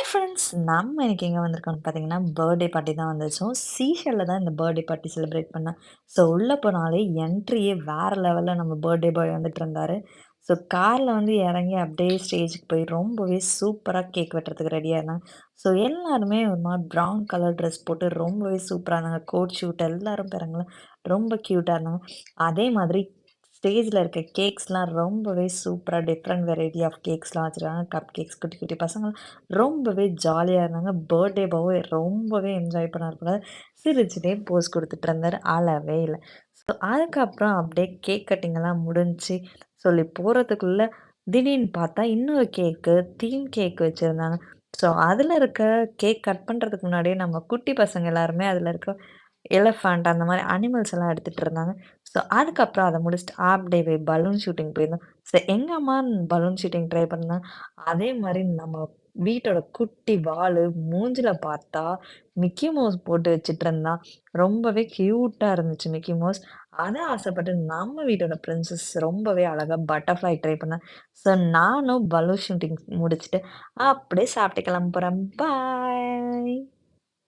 Friends நம்ம இன்னைக்கு எங்க வந்திருக்கோம்னு பார்த்தீங்கன்னா, பர்த்டே பார்ட்டி தான் வந்துச்சோம். சீஷல்ல தான் இந்த பர்த்டே பார்ட்டி செலிப்ரேட் பண்ணேன். ஸோ உள்ள போனாலே என்ட்ரியே வேற லெவல்ல நம்ம பர்த்டே பாய் வந்துட்டு இருந்தாரு. ஸோ கார்ல வந்து இறங்கி அப்படியே ஸ்டேஜுக்கு போய் ரொம்பவே சூப்பரா கேக் வெட்டுறதுக்கு ரெடியா இருந்தாங்க. ஸோ எல்லாருமே ஒரு மாரி ப்ரவுன் கலர் ட்ரெஸ் போட்டு ரொம்பவே சூப்பரா இருந்தாங்க. கோட் ஷூட் எல்லாரும் பாருங்களேன் ரொம்ப கியூட்டா இருந்தாங்க. அதே மாதிரி ஸ்டேஜ்ல இருக்க கேக்ஸ்லாம் ரொம்பவே சூப்பரா டிஃப்ரெண்ட் வெரைட்டி ஆஃப் கேக்ஸ்லாம் வச்சிருக்காங்க. கப் கேக்ஸ் குட்டி குட்டி பசங்க ரொம்பவே ஜாலியா இருந்தாங்க. பர்த்டே பாய் ரொம்பவே என்ஜாய் பண்ணாரு போல. சிரிச்சுட்டே போஸ் குடுத்துட்டு இருந்தாரு. அளவே இல்ல. ஸோ அதுக்கப்புறம் அப்படியே கேக் கட்டிங்லாம் முடிஞ்சுச்சு. சொல்லி போறதுக்குள்ள திடீர்னு பார்த்தா இன்னொரு கேக்கு, தீம் கேக் வச்சிருந்தாங்க. ஸோ அதுல இருக்க கேக் கட் பண்றதுக்கு முன்னாடியே நம்ம குட்டி பசங்க எல்லாருமே அதுல இருக்க எலஃபண்ட் அந்த மாரி அனிமல்ஸ் எல்லாம் எடுத்துட்டு இருந்தாங்க. ஸோ அதுக்கப்புறம் அத முடிச்சுட்டு ஹால்ஃப் டே பலூன் ஷூட்டிங் போயிருந்தோம். ஸோ எங்க அம்மா பலூன் ஷூட்டிங் ட்ரை பண்ணாங்க. அதே மாரி நம்ம வீட்டோட குட்டி வாலு மூஞ்சில பார்த்தா மிக்கி மவுஸ் போட்டு வச்சுட்டுருந்தான். ரொம்பவே கியூட்டா இருந்துச்சு மிக்கி மவுஸ். அத ஆசைப்பட்டு நம்ம வீட்டோட பிரின்சஸ் ரொம்பவே அழகா பட்டர்ஃப்ளை ட்ரை பண்ணா. ஸோ நானும் பலூன் ஷூட்டிங் முடிச்சுட்டு அப்படியே சாப்பிட்டு கிளம்ப போறேன். பாய்.